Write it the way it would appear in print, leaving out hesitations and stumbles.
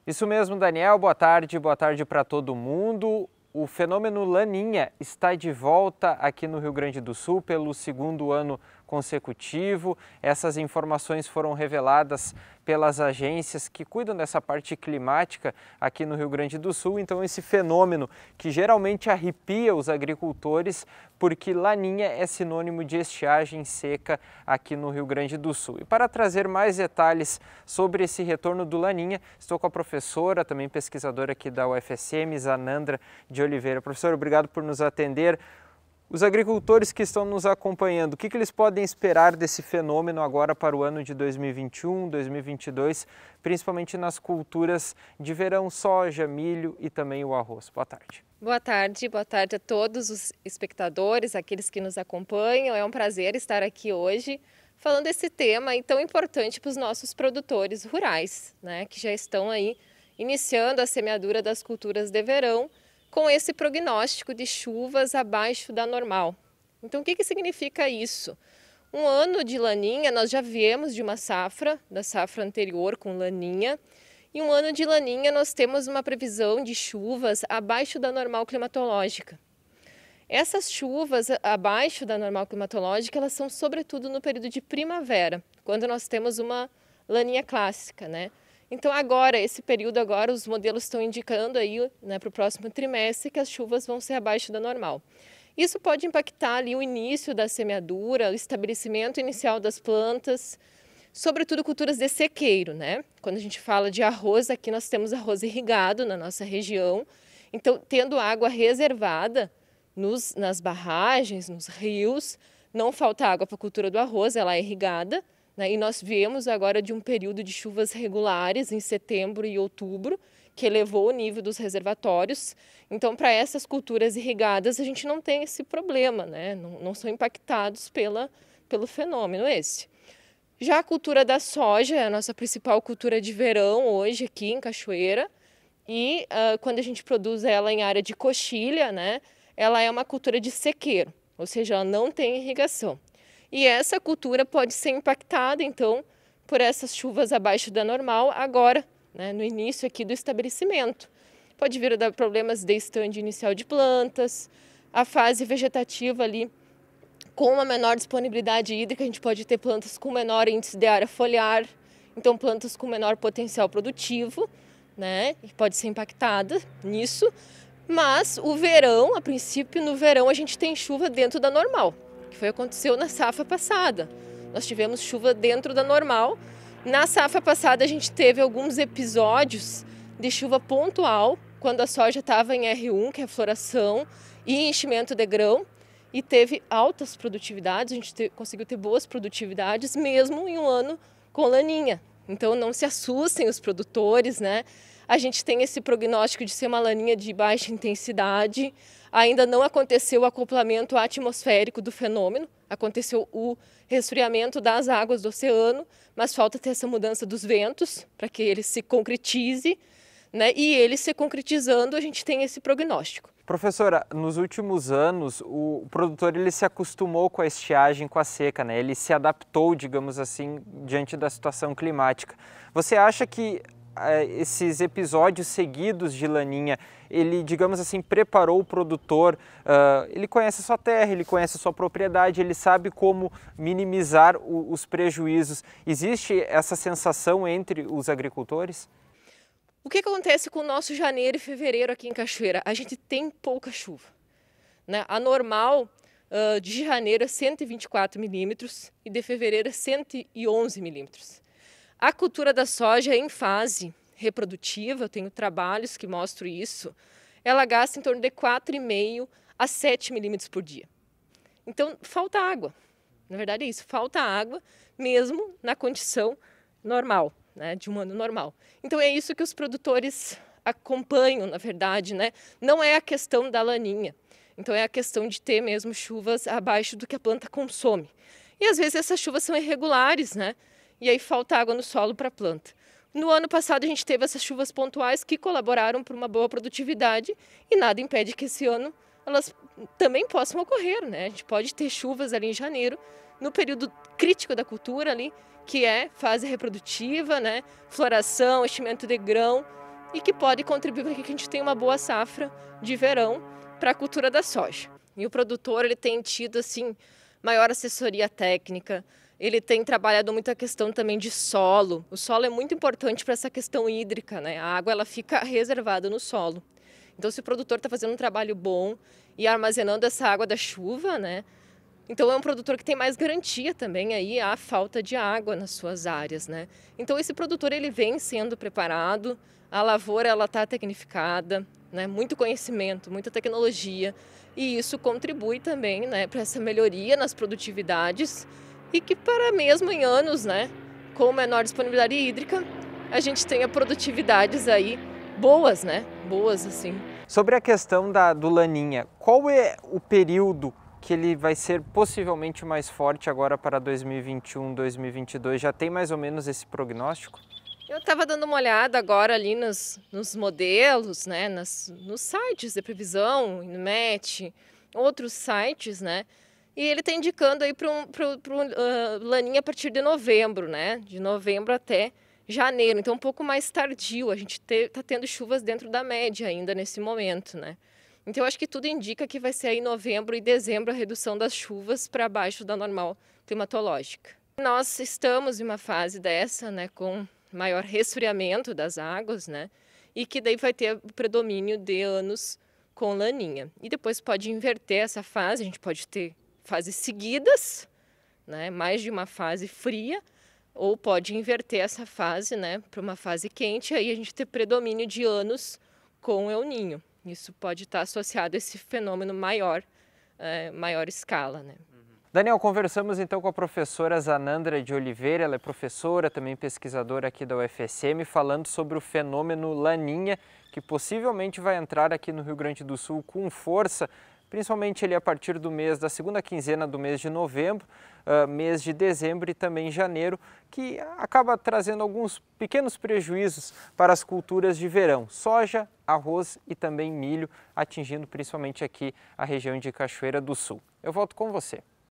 Isso mesmo, Daniel. Boa tarde para todo mundo. O fenômeno Laninha está de volta aqui no Rio Grande do Sul pelo segundo ano consecutivo. Essas informações foram reveladas pelas agências que cuidam dessa parte climática aqui no Rio Grande do Sul. Então, esse fenômeno que geralmente arrepia os agricultores, porque Laninha é sinônimo de estiagem seca aqui no Rio Grande do Sul. E para trazer mais detalhes sobre esse retorno do Laninha, estou com a professora, também pesquisadora aqui da UFSM, Zanandra de Oliveira. Professor, obrigado por nos atender. Os agricultores que estão nos acompanhando, o que eles podem esperar desse fenômeno agora para o ano de 2021, 2022, principalmente nas culturas de verão, soja, milho e também o arroz? Boa tarde. Boa tarde a todos os espectadores, aqueles que nos acompanham. É um prazer estar aqui hoje falando desse tema tão importante para os nossos produtores rurais, né, que já estão aí iniciando a semeadura das culturas de verão, com esse prognóstico de chuvas abaixo da normal. Então, o que significa isso? Um ano de Laninha, nós já viemos de uma safra, da safra anterior com Laninha, e um ano de Laninha nós temos uma previsão de chuvas abaixo da normal climatológica. Essas chuvas abaixo da normal climatológica, elas são sobretudo no período de primavera, quando nós temos uma Laninha clássica, né? Então agora, esse período agora, os modelos estão indicando aí, né, para o próximo trimestre que as chuvas vão ser abaixo da normal. Isso pode impactar ali o início da semeadura, o estabelecimento inicial das plantas, sobretudo culturas de sequeiro, né? Quando a gente fala de arroz, aqui nós temos arroz irrigado na nossa região, então tendo água reservada nas barragens, nos rios, não falta água para a cultura do arroz, ela é irrigada. E nós viemos agora de um período de chuvas regulares em setembro e outubro, que elevou o nível dos reservatórios. Então, para essas culturas irrigadas, a gente não tem esse problema, né? Não são impactados pelo fenômeno esse. Já a cultura da soja é a nossa principal cultura de verão hoje aqui em Cachoeira. E quando a gente produz ela em área de coxilha, né, ela é uma cultura de sequeiro, ou seja, ela não tem irrigação. E essa cultura pode ser impactada, então, por essas chuvas abaixo da normal agora, né, no início aqui do estabelecimento. Pode vir a dar problemas de estande inicial de plantas, a fase vegetativa ali com uma menor disponibilidade hídrica, a gente pode ter plantas com menor índice de área foliar, então plantas com menor potencial produtivo, né, e pode ser impactada nisso. Mas o verão, a princípio, no verão a gente tem chuva dentro da normal, que aconteceu na safra passada. Nós tivemos chuva dentro da normal. Na safra passada a gente teve alguns episódios de chuva pontual, quando a soja estava em R1, que é a floração, e enchimento de grão, e teve altas produtividades, a gente conseguiu ter boas produtividades, mesmo em um ano com Laninha. Então não se assustem os produtores, né? A gente tem esse prognóstico de ser uma Laninha de baixa intensidade. Ainda não aconteceu o acoplamento atmosférico do fenômeno, aconteceu o resfriamento das águas do oceano, mas falta ter essa mudança dos ventos para que ele se concretize, né? E ele se concretizando, a gente tem esse prognóstico. Professora, nos últimos anos, o produtor ele se acostumou com a estiagem, com a seca, né? Ele se adaptou, digamos assim, diante da situação climática. Você acha que esses episódios seguidos de Laninha, ele, digamos assim, preparou o produtor, ele conhece a sua terra, ele conhece a sua propriedade, ele sabe como minimizar os prejuízos. Existe essa sensação entre os agricultores? O que acontece com o nosso janeiro e fevereiro aqui em Cachoeira? A gente tem pouca chuva, né? A normal de janeiro é 124 milímetros e de fevereiro é 111 milímetros. A cultura da soja em fase reprodutiva, eu tenho trabalhos que mostram isso, ela gasta em torno de 4,5 a 7 milímetros por dia. Então, falta água. Na verdade é isso, falta água mesmo na condição normal, né, de um ano normal. Então é isso que os produtores acompanham, na verdade, né? Não é a questão da Laninha. Então é a questão de ter mesmo chuvas abaixo do que a planta consome. E às vezes essas chuvas são irregulares, né? E aí falta água no solo para a planta. No ano passado a gente teve essas chuvas pontuais que colaboraram para uma boa produtividade e nada impede que esse ano elas também possam ocorrer, né? A gente pode ter chuvas ali em janeiro, no período crítico da cultura ali, que é fase reprodutiva, né? Floração, enchimento de grão, e que pode contribuir para que a gente tenha uma boa safra de verão para a cultura da soja. E o produtor ele tem tido assim maior assessoria técnica, ele tem trabalhado muito a questão também de solo. O solo é muito importante para essa questão hídrica, né? A água ela fica reservada no solo. Então, se o produtor está fazendo um trabalho bom e armazenando essa água da chuva, né? Então, é um produtor que tem mais garantia também aí à falta de água nas suas áreas, né? Então, esse produtor ele vem sendo preparado, a lavoura ela está tecnificada, né? Muito conhecimento, muita tecnologia, e isso contribui também, né, para essa melhoria nas produtividades e que para mesmo em anos, né, com menor disponibilidade hídrica, a gente tenha produtividades aí boas, né? Boas assim. Sobre a questão do Laninha, qual é o período que ele vai ser possivelmente mais forte agora para 2021, 2022? Já tem mais ou menos esse prognóstico? Eu estava dando uma olhada agora ali nos modelos, né, nos sites de previsão, INMET, outros sites, né? E ele está indicando aí para Laninha a partir de novembro, né? De novembro até janeiro, então um pouco mais tardio. A gente está tendo chuvas dentro da média ainda nesse momento, né? Então eu acho que tudo indica que vai ser aí novembro e dezembro a redução das chuvas para abaixo da normal climatológica. Nós estamos em uma fase dessa, né, com maior resfriamento das águas, né? E que daí vai ter o predomínio de anos com Laninha. E depois pode inverter essa fase, a gente pode ter fases seguidas, né? Mais de uma fase fria, ou pode inverter essa fase, né, para uma fase quente, aí a gente ter predomínio de anos com El Niño. Isso pode estar associado a esse fenômeno maior escala, né? Daniel, conversamos então com a professora Zanandra de Oliveira, ela é professora, também pesquisadora aqui da UFSM, falando sobre o fenômeno Laninha, que possivelmente vai entrar aqui no Rio Grande do Sul com força, principalmente ali a partir da segunda quinzena do mês de novembro, mês de dezembro e também janeiro, que acaba trazendo alguns pequenos prejuízos para as culturas de verão, soja, arroz e também milho, atingindo principalmente aqui a região de Cachoeira do Sul. Eu volto com você.